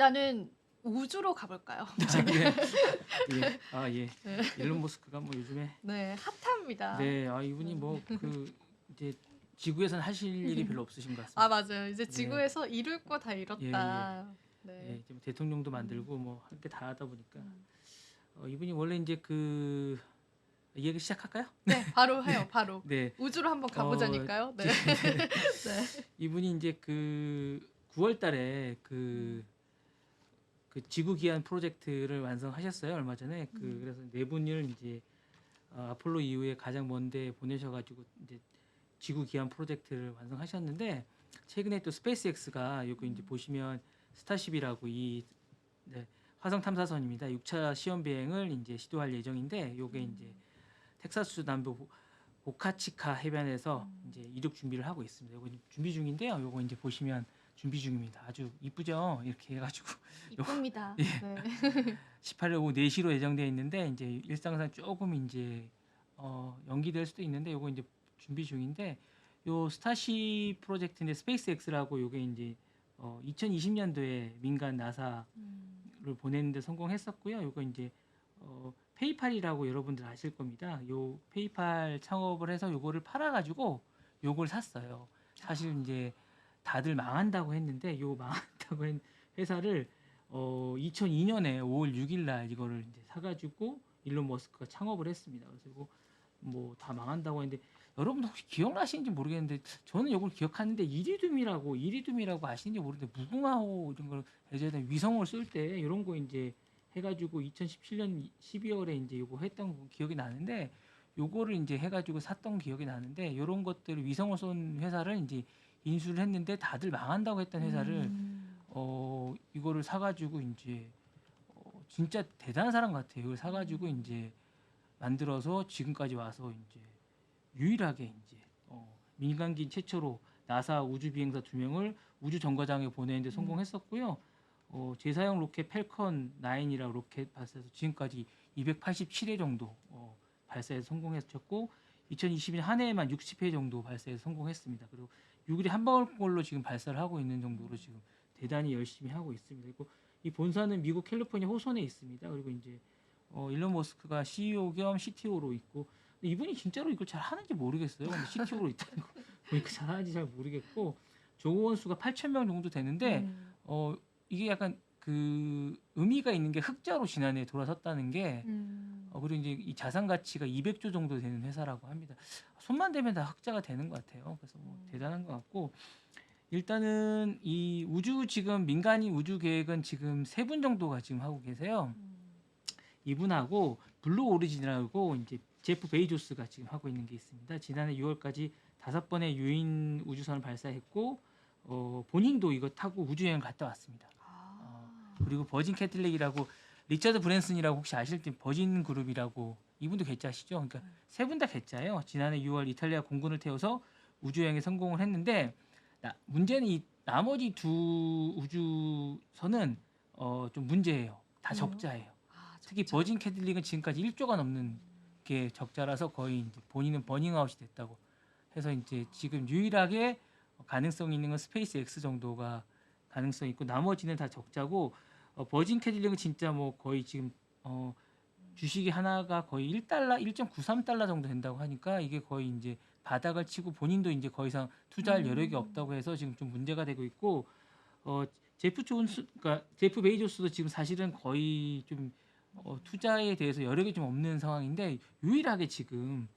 일단은 우주로 가볼까요? 예. 예. 예. 네. 일론 머스크가 뭐 요즘에 네, 핫합니다. 네. 이분이 뭐 이제 지구에선 하실 일이 별로 없으신 것 아, 같습니다. 맞아요. 이제 네. 지구에서 이룰 거 다 예예. 이뤘다. 네. 지금 대통령도 음. 만들고 뭐 할 게 다 하다 보니까 음. 이분이 원래 이제 이 얘기 시작할까요? 네, 바로 네. 해요. 바로. 네. 우주로 한번 어 가보자니까요. 네. 지 네. 이분이 이제 9월 달에 음. 그 지구 기한 프로젝트를 완성하셨어요. 얼마 전에. 그래서 네 분을 이제 아폴로 이후에 가장 먼 데 보내셔 가지고 이제 지구 기한 프로젝트를 완성하셨는데, 최근에 또 스페이스X가 요거 이제 보시면 스타쉽이라고 네, 화성 탐사선입니다. 6차 시험 비행을 이제 시도할 예정인데, 요게 이제 텍사스 남부 보카치카 해변에서 이제 이륙 준비를 하고 있습니다. 요거 준비 중인데요. 요거 이제 보시면 준비 중입니다. 아주 이쁘죠? 이렇게 해가지고 이쁩니다. 예. 네. 18일 오후 4시로 예정되어 있는데, 이제 일상상 조금 이제 연기될 수도 있는데, 요거 이제 준비 중인데, 요 스타쉽 프로젝트인데 스페이스X라고 요게 이제 2020년도에 민간 나사를 보내는데 성공했었고요. 요거 이제 페이팔이라고 여러분들 아실 겁니다. 요 페이팔 창업을 해서 요거를 팔아가지고 요걸 샀어요. 사실 이제 다들 망한다고 했는데, 요 망한다고 한 회사를 2002년에 5월 6일 날 이거를 이제 사가지고 일론 머스크가 창업을 했습니다. 그래서 뭐 다 망한다고 했는데, 여러분 혹시 기억나시는지 모르겠는데, 저는 이걸 기억하는데, 이리듐이라고 아시는지 모르는데, 무궁화호 이런 걸 예전에 위성을 쏠 때 이런 거 이제 해가지고 2017년 12월에 이제 이거 했던 거 기억이 나는데, 요거를 이제 해가지고 샀던 기억이 나는데, 이런 것들을 위성을 쏜 회사를 이제 인수를 했는데, 다들 망한다고 했던 회사를 이거를 사가지고 이제 진짜 대단한 사람 같아요. 이걸 사가지고 이제 만들어서 지금까지 와서 이제 유일하게 이제 민간기 최초로 나사 우주 비행사 2명을 우주 정거장에 보내는데 성공했었고요. 제사용 로켓 펠컨 9이라고 로켓 발사해서 지금까지 287회 정도 발사해서 성공했었고, 2020년 한 해에만 60회 정도 발사해서 성공했습니다. 그리고 6일에 한 방울꼴로 지금 발사를 하고 있는 정도로 지금 대단히 열심히 하고 있습니다. 그리고 이 본사는 미국 캘리포니아 호손에 있습니다. 그리고 이제 일론 머스크가 CEO 겸 CTO로 있고, 근데 이분이 진짜로 이걸 잘 하는지 모르겠어요. 근데 CTO로 있다는 거 보니까 잘 하는지 잘 모르겠고, 조원 수가 8,000명 정도 되는데 이게 약간 의미가 있는 게 흑자로 지난해 돌아섰다는 게, 그리고 이제 이 자산 가치가 200조 정도 되는 회사라고 합니다. 손만 대면 다 흑자가 되는 것 같아요. 그래서 뭐 대단한 것 같고, 일단은 이 지금 민간인 우주 계획은 지금 3분 정도가 지금 하고 계세요. 이분하고 블루 오리진이라고 이제 제프 베이조스가 지금 하고 있는 게 있습니다. 지난해 6월까지 5번의 유인 우주선을 발사했고, 본인도 이거 타고 우주여행 갔다 왔습니다. 그리고 버진 캐틀릭이라고, 리처드 브랜슨이라고 혹시 아실지, 버진 그룹이라고, 이분도 개짜시죠. 그러니까 3분 다 개짜예요. 지난해 6월 이탈리아 공군을 태워서 우주여행에 성공을 했는데, 문제는 이 나머지 2 우주선은 좀 문제예요. 다 적자예요. 특히 버진 캐틀릭은 지금까지 1조가 넘는 게 적자라서 거의 이제 본인은 버닝아웃이 됐다고 해서, 이제 지금 유일하게 가능성 있는 건 스페이스 X 정도가 가능성 있고, 나머지는 다 적자고, 버진 캐틀릭은 진짜 뭐 거의 지금 주식이 하나가 거의 1달러, 1.93달러 정도 된다고 하니까, 이게 거의 이제 바닥을 치고 본인도 이제 더 이상 투자할 여력이 없다고 해서 지금 좀 문제가 되고 있고, 그러니까 제프 베이조스도 지금 사실은 거의 좀 투자에 대해서 여력이 좀 없는 상황인데, 유일하게 지금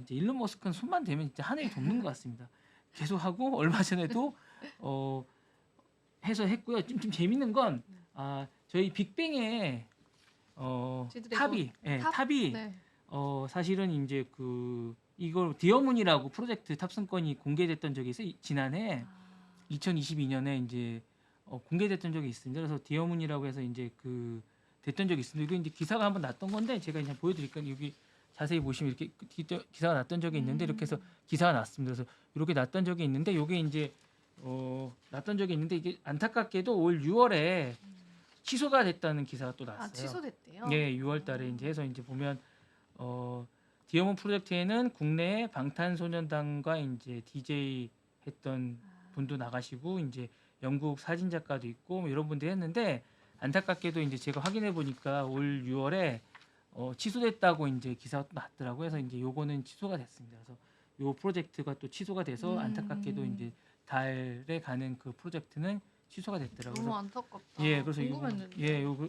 이제 일론 머스크는 손만 대면 진짜 하늘이 돕는 것 같습니다. 계속 하고, 얼마 전에도 해서 했고요. 좀 재밌는 건 저희 빅뱅의 지드래곤. 탑이 네. 사실은 이제 이걸 디어문이라고 프로젝트 탑승권이 공개됐던 적이 있어요. 지난해 2022년에 이제 공개됐던 적이 있습니다. 그래서 디어문이라고 해서 이제 됐던 적이 있습니다. 이거 이제 기사가 한번 났던 건데, 제가 이제 보여드릴까요? 여기 자세히 보시면 이렇게 기사가 났던 적이 있는데, 이렇게 해서 기사가 났습니다. 그래서 이렇게 났던 적이 있는데, 요게 이제 났던 적이 있는데, 이게 안타깝게도 올 6월에 취소가 됐다는 기사가 또 났어요. 취소됐대요? 예, 6월 달에 이제 해서 이제 보면 디어문 프로젝트에는 국내 방탄소년단과 이제 DJ 했던 분도 나가시고, 이제 영국 사진 작가도 있고 뭐 이런 분들이 했는데 안타깝게도 이제 제가 확인해 보니까 올 6월에 취소됐다고 이제 기사가 또 났더라고요. 그래서 이제 요거는 취소가 됐습니다. 그래서 요 프로젝트가 또 취소가 돼서 안타깝게도 이제 달에 가는 그 프로젝트는 취소가 됐더라고요. 너무 그래서 안타깝다. 예, 그래서 요거 궁금했는데. 예, 요거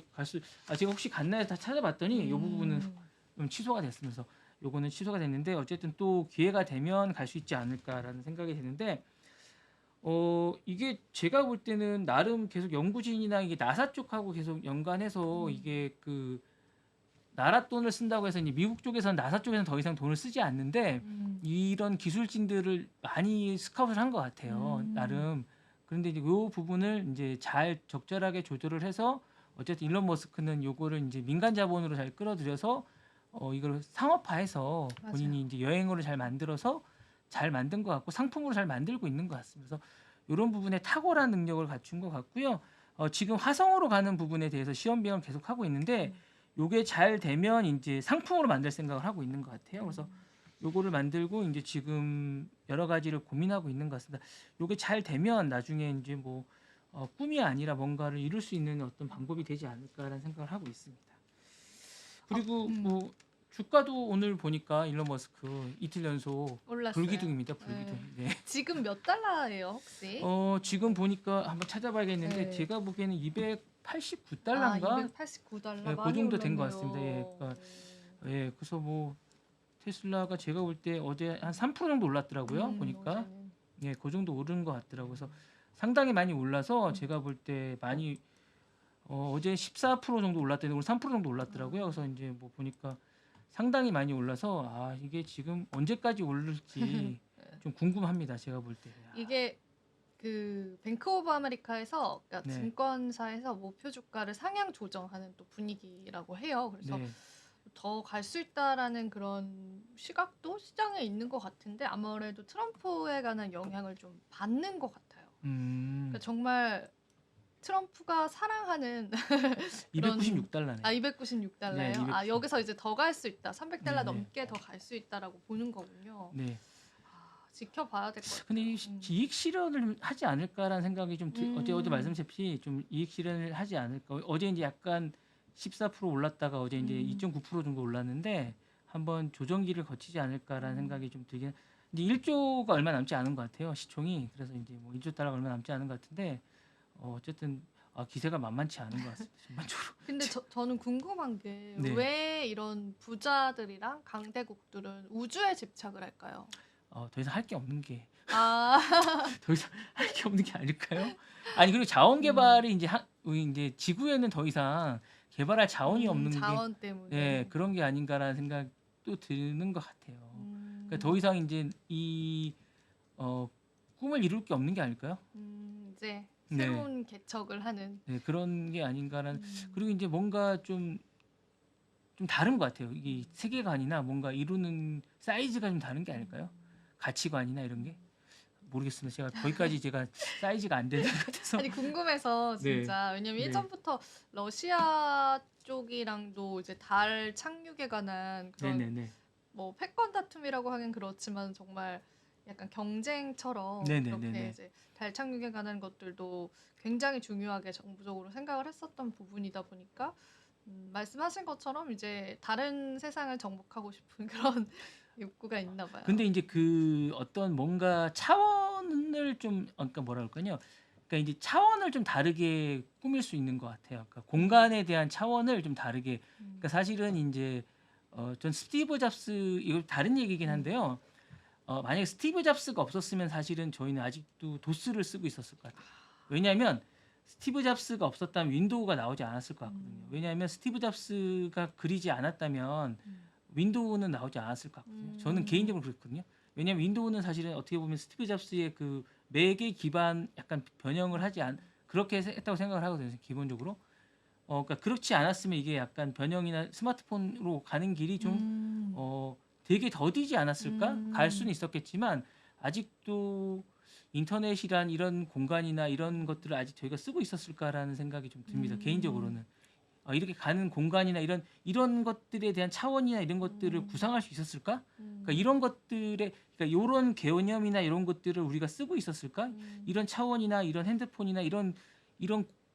제가 혹시 갔나요? 다 찾아봤더니 요 부분은 좀 취소가 됐으면서 요거는 취소가 됐는데 어쨌든 또 기회가 되면 갈 수 있지 않을까라는 생각이 드는데 이게 제가 볼 때는 나름 계속 연구진이나 이게 나사 쪽하고 계속 연관해서 이게 그 나라 돈을 쓴다고 해서 이제 미국 쪽에서는 나사 쪽에서는 더 이상 돈을 쓰지 않는데 이런 기술진들을 많이 스카웃을 한 것 같아요. 나름. 그런데 이제 요 부분을 이제 잘 적절하게 조절을 해서 어쨌든 일론 머스크는 요거를 이제 민간 자본으로 잘 끌어들여서 이걸 상업화해서 본인이 맞아요. 이제 여행어를 잘 만들어서 잘 만든 것 같고 상품으로 잘 만들고 있는 것 같습니다. 그래서 이런 부분에 탁월한 능력을 갖춘 것 같고요. 지금 화성으로 가는 부분에 대해서 시험 비용을 계속 하고 있는데 요게 잘 되면 이제 상품으로 만들 생각을 하고 있는 것 같아요. 그래서 요거를 만들고 이제 지금 여러 가지를 고민하고 있는 것 같습니다. 요게 잘 되면 나중에 이제 뭐 꿈이 아니라 뭔가를 이룰 수 있는 어떤 방법이 되지 않을까라는 생각을 하고 있습니다. 그리고 뭐 주가도 오늘 보니까 일론 머스크 이틀 연속 올랐어요. 불기둥입니다. 불기둥. 네. 지금 몇 달러예요, 혹시? 지금 보니까 한번 찾아봐야겠는데 네. 제가 보기에는 289달러인가? 289달러 예, 그 많이 정도 된 것 올랐네요. 같습니다. 예, 그러니까 예, 그래서 뭐 테슬라가 제가 볼 때 어제 한 3% 정도 올랐더라고요. 보니까 어제는. 예, 그 정도 오른 것 같더라고요. 그래서 상당히 많이 올라서 제가 볼 때 많이 어제 14% 정도 올랐더니 오늘 3% 정도 올랐더라고요. 그래서 이제 뭐 보니까 상당히 많이 올라서 아 이게 지금 언제까지 오를지 좀 궁금합니다. 제가 볼 때. 이게 그 뱅크 오브 아메리카에서 그러니까 네. 증권사에서 목표 주가를 상향 조정하는 또 분위기라고 해요. 그래서 네. 더 갈 수 있다라는 그런 시각도 시장에 있는 것 같은데 아무래도 트럼프에 관한 영향을 좀 받는 것 같아요. 그러니까 정말 트럼프가 사랑하는 그런 296달러네. 296달러예요. 네, 296. 여기서 이제 더 갈 수 있다. 300달러 네, 네. 넘게 더 갈 수 있다라고 보는 거군요. 네. 지켜봐야 될 것 같아요. 근데 이익 실현을 하지 않을까라는 생각이 좀 어제 말씀하셨듯이 좀 이익 실현을 하지 않을까. 어제 이제 약간 14% 올랐다가 어제 이제 2.9% 정도 올랐는데 한번 조정기를 거치지 않을까라는 생각이 좀 들긴. 이제 1조가 얼마 남지 않은 것 같아요. 시총이. 그래서 이제 뭐 1조 달러가 얼마 남지 않은 것 같은데 어쨌든 기세가 만만치 않은 것 같습니다. 전반적으로. 근데 저는 궁금한 게 네. 왜 이런 부자들이랑 강대국들은 우주에 집착을 할까요? 더 이상 할 게 없는 게 아, 더 이상 할 게 없는 게 아닐까요? 아니 그리고 자원 개발이 이제 지구에는 더 이상 개발할 자원이 없는 게 자원 때문에. 예, 그런 게 아닌가라는 생각도 드는 것 같아요. 그러니까 더 이상 이제 이 꿈을 이룰 게 없는 게 아닐까요? 이제 네. 새로운 개척을 하는. 네, 그런 게 아닌가라는. 그리고 이제 뭔가 좀 다른 것 같아요. 이게 세계관이나 뭔가 이루는 사이즈가 좀 다른 게 아닐까요? 가치관이나 이런 게 모르겠습니다. 제가 사이즈가 안 되는 것 같아서. 아니 궁금해서 진짜 왜냐면 네. 예전부터 러시아 쪽이랑도 이제 달 착륙에 관한 그런 네네네. 뭐 패권 다툼이라고 하긴 그렇지만 정말 약간 경쟁처럼 네네네네. 그렇게 이제 달 착륙에 관한 것들도 굉장히 중요하게 정부적으로 생각을 했었던 부분이다 보니까 말씀하신 것처럼 이제 다른 세상을 정복하고 싶은 그런 욕구가 있나 봐요. 근데 이제 그 어떤 뭔가 차원을 좀 그러니까 뭐라 그럴까요? 그러니까 이제 차원을 좀 다르게 꾸밀 수 있는 것 같아요. 그러니까 공간에 대한 차원을 좀 다르게. 그러니까 사실은 이제 전 스티브 잡스 이거 다른 얘기긴 한데요. 만약에 스티브 잡스가 없었으면 사실은 저희는 아직도 도스를 쓰고 있었을 것 같아요. 왜냐하면 스티브 잡스가 없었다면 윈도우가 나오지 않았을 것 같거든요. 왜냐하면 스티브 잡스가 그리지 않았다면 윈도우는 나오지 않았을 것 같거든요. 저는 개인적으로 그렇거든요. 왜냐하면 윈도우는 사실은 어떻게 보면 스티브 잡스의 그 맥의 기반 약간 변형을 그렇게 했다고 생각을 하거든요. 기본적으로. 그러니까 그렇지 않았으면 이게 약간 변형이나 스마트폰으로 가는 길이 좀 되게 더디지 않았을까? 갈 수는 있었겠지만 아직도 인터넷이란 이런 공간이나 이런 것들을 아직 저희가 쓰고 있었을까라는 생각이 좀 듭니다. 개인적으로는. 이렇게 가는 공간이나 이런 것들에 대한 차원이나 이런 것들을 구상할 수 있었을까? 그러니까 이런 것들의 그러니까 이런 개념이나 이런 것들을 우리가 쓰고 있었을까? 이런 차원이나 이런 핸드폰이나 이런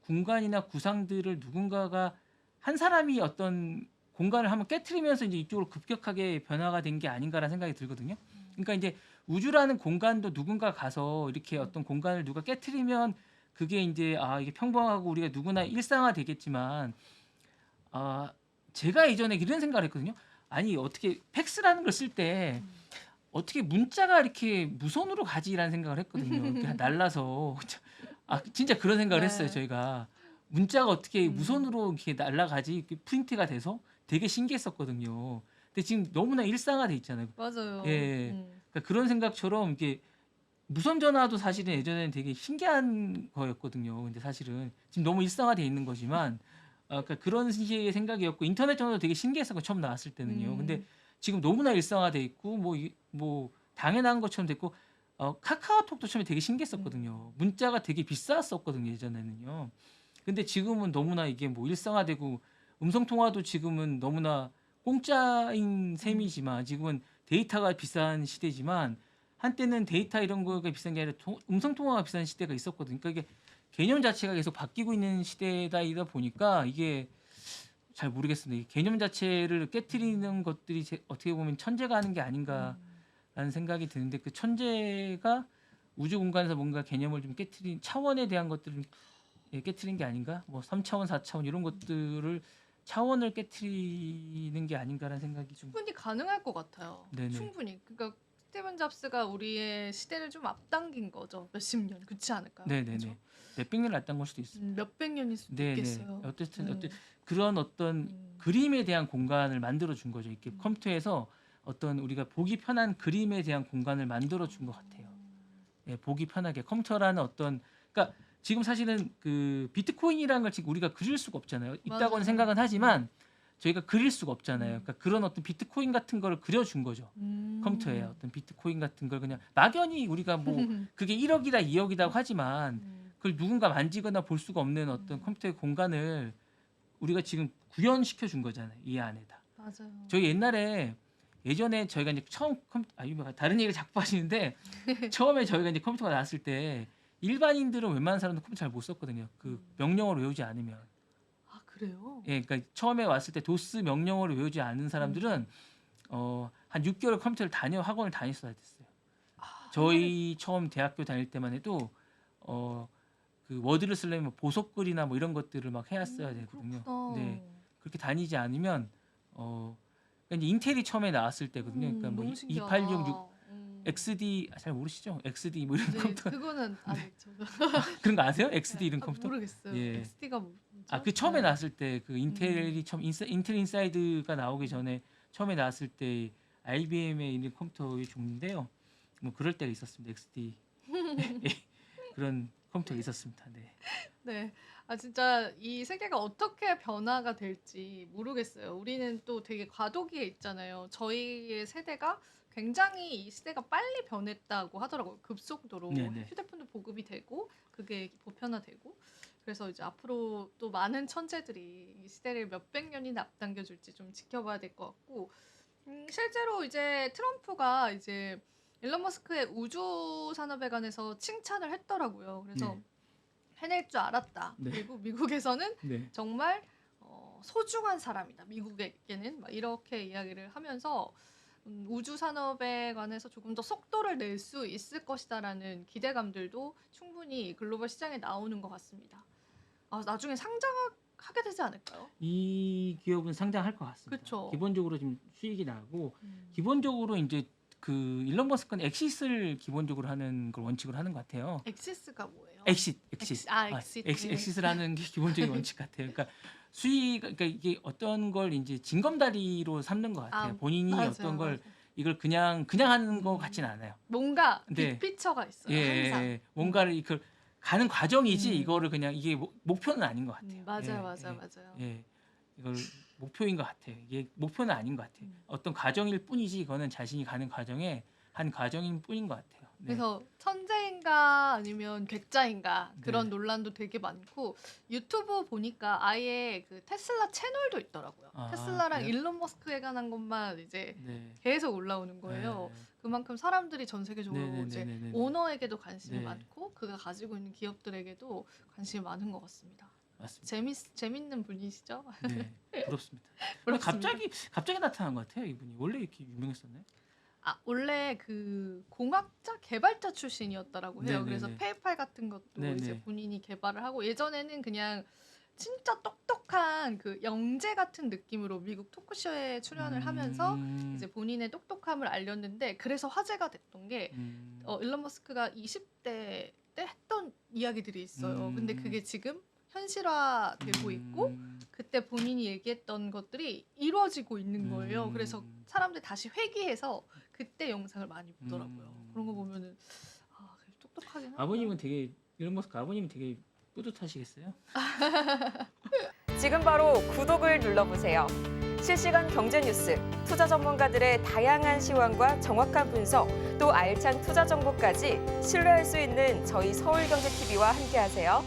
공간이나 구상들을 누군가가 한 사람이 어떤 공간을 한번 깨트리면서 이제 이쪽으로 급격하게 변화가 된 게 아닌가라는 생각이 들거든요. 그러니까 이제 우주라는 공간도 누군가 가서 이렇게 어떤 공간을 누가 깨트리면 그게 이제 이게 평범하고 우리가 누구나 일상화 되겠지만 제가 예전에 이런 생각을 했거든요. 아니 어떻게 팩스라는 걸 쓸 때 어떻게 문자가 이렇게 무선으로 가지라는 생각을 했거든요. 이렇게 날라서 진짜 그런 생각을 했어요. 네. 저희가 문자가 어떻게 무선으로 이렇게 날아가지 이렇게 프린트가 돼서 되게 신기했었거든요. 근데 지금 너무나 일상화돼 있잖아요. 맞아요. 예, 그러니까 그런 생각처럼 이게 무선 전화도 사실은 예전에는 되게 신기한 거였거든요. 근데 사실은 지금 너무 일상화돼 있는 거지만 그러니까 그런 식의 생각이었고 인터넷 전화도 되게 신기했었고 처음 나왔을 때는요. 근데 지금 너무나 일상화돼 있고 뭐 당연한 것처럼 됐고 카카오톡도 처음에 되게 신기했었거든요. 문자가 되게 비쌌었거든요 예전에는요. 근데 지금은 너무나 이게 뭐 일상화되고 음성 통화도 지금은 너무나 공짜인 셈이지만 지금은 데이터가 비싼 시대지만 한때는 데이터 이런 거가 비싼 게 아니라 음성 통화가 비싼 시대가 있었거든요. 그러니까 이게 개념 자체가 계속 바뀌고 있는 시대이다 보니까 이게 잘 모르겠습니다. 이 개념 자체를 깨트리는 것들이 어떻게 보면 천재가 하는 게 아닌가라는 생각이 드는데 그 천재가 우주 공간에서 뭔가 개념을 좀 깨트린 차원에 대한 것들을 깨트린 게 아닌가? 뭐 3차원, 4차원 이런 것들을 차원을 깨트리는 게 아닌가라는 생각이 좀 충분히 가능할 것 같아요. 네네. 충분히. 그러니까 스티븐 잡스가 우리의 시대를 좀 앞당긴 거죠. 몇십 년. 그렇지 않을까요? 네네네. 그죠? 몇백 년을 앞당 걸 수도 있습니다. 몇백 년일 수도 네네. 있겠어요. 어쨌든 그런 어떤 그림에 대한 공간을 만들어 준 거죠. 이렇게 컴퓨터에서 어떤 우리가 보기 편한 그림에 대한 공간을 만들어 준 것 같아요. 예, 보기 편하게 컴퓨터라는 어떤 그러니까 지금 사실은 그 비트코인이라는 걸 지금 우리가 그릴 수가 없잖아요. 있다고는 맞아요. 생각은 하지만 저희가 그릴 수가 없잖아요. 그러니까 그런 어떤 비트코인 같은 거를 그려준 거죠. 컴퓨터에 어떤 비트코인 같은 걸 그냥 막연히 우리가 뭐 그게 1억이다 2억이다 하지만 그걸 누군가 만지거나 볼 수가 없는 어떤 컴퓨터의 공간을 우리가 지금 구현시켜 준 거잖아요. 이 안에다. 맞아요. 저희 예전에 저희가 이제 처음 이거 다른 얘기를 자꾸 하시는데 처음에 저희가 이제 컴퓨터가 나왔을 때 일반인들은 웬만한 사람도 컴퓨터 잘 못 썼거든요. 그 명령어를 외우지 않으면. 아 그래요? 예, 그러니까 처음에 왔을 때 도스 명령어를 외우지 않은 사람들은 한 6개월 컴퓨터를 학원을 다녔어야 됐어요. 저희 처음 대학교 다닐 때만 해도 그 워드를 쓰려면 보석글이나 뭐 이런 것들을 막 해왔어야 되거든요. 그렇구나. 네, 그렇게 다니지 않으면 그러니까 이제 인텔이 처음에 나왔을 때거든요. 그러니까 뭐 너무 신기하다. 2866 XD 잘 모르시죠? XD 뭐 이런 네, 컴퓨터 그거는 저도 그런 거 아세요? XD 이런 컴퓨터? 모르겠어요. 예. XD가 뭐죠? 그 처음에 네. 나왔을 때 그 인텔이 처음 인텔 인사이드가 나오기 전에 처음에 나왔을 때 IBM에 있는 컴퓨터의 종류인데요. 뭐 그럴 때가 있었습니다. XD 그런 컴퓨터가 있었습니다. 네. 네. 진짜 이 세계가 어떻게 변화가 될지 모르겠어요. 우리는 또 되게 과도기에 있잖아요. 저희의 세대가 굉장히 이 시대가 빨리 변했다고 하더라고요. 급속도로 네네. 휴대폰도 보급이 되고 그게 보편화되고 그래서 이제 앞으로 또 많은 천재들이 이 시대를 몇백 년이나 앞당겨 줄지 좀 지켜봐야 될 것 같고 실제로 이제 트럼프가 이제 일론 머스크의 우주 산업에 관해서 칭찬을 했더라고요. 그래서 네. 해낼 줄 알았다. 네. 그리고 미국에서는 네. 정말 소중한 사람이다. 미국에게는 막 이렇게 이야기를 하면서 우주 산업에 관해서 조금 더 속도를 낼 수 있을 것이다라는 기대감들도 충분히 글로벌 시장에 나오는 것 같습니다. 나중에 상장하게 되지 않을까요? 이 기업은 상장할 것 같습니다. 그쵸. 기본적으로 지금 수익이 나고 기본적으로 이제 그 일론 머스크는 엑싯을 기본적으로 하는 걸 원칙으로 하는 것 같아요. 엑시스가 뭐예요? 엑싯. 엑시트. 네. 엑싯을 하는 게 기본적인 원칙 같아요. 그러니까 그러니까 이게 어떤 걸 이제 징검다리로 삼는 것 같아요. 본인이 맞아요, 어떤 걸 맞아요. 이걸 그냥 하는 것 같지는 않아요. 뭔가 네. 빅피처가 있어요. 예, 항상. 뭔가를 이걸 가는 과정이지 이거를 그냥 이게 목표는 아닌 것 같아요. 맞아요. 예, 이걸 목표인 것 같아요. 이게 목표는 아닌 것 같아요. 어떤 과정일 뿐이지 이거는 자신이 가는 과정에 한 과정인 뿐인 것 같아요. 그래서 천재인가 아니면 괴짜인가 그런 네. 논란도 되게 많고 유튜브 보니까 아예 그 테슬라 채널도 있더라고요. 아, 테슬라랑 그래요? 일론 머스크에 관한 것만 이제 네. 계속 올라오는 거예요. 네. 그만큼 사람들이 전 세계적으로 이제 네네네네네. 오너에게도 관심이 네. 많고 그가 가지고 있는 기업들에게도 관심이 많은 것 같습니다. 맞습니다. 재밌는 분이시죠? 네. 부럽습니다. 부럽습니다. 갑자기 나타난 것 같아요, 이분이. 원래 이렇게 유명했었나요? 아, 원래 그 공학자 개발자 출신이었다라고 해요. 네네네. 그래서 페이팔 같은 것도 네네. 이제 본인이 개발을 하고 예전에는 그냥 진짜 똑똑한 그 영재 같은 느낌으로 미국 토크쇼에 출연을 하면서 이제 본인의 똑똑함을 알렸는데 그래서 화제가 됐던 게 일론 머스크가 20대 때 했던 이야기들이 있어요. 근데 그게 지금 현실화되고 있고 그때 본인이 얘기했던 것들이 이루어지고 있는 거예요. 그래서 사람들이 다시 회귀해서 그때 영상을 많이 보더라고요. 그런 거 보면은 아, 똑똑하긴 하다. 아버님은 되게 일론 머스크 아버님은 되게 뿌듯하시겠어요? 지금 바로 구독을 눌러보세요. 실시간 경제 뉴스, 투자 전문가들의 다양한 시황과 정확한 분석, 또 알찬 투자 정보까지 신뢰할 수 있는 저희 서울경제TV와 함께하세요.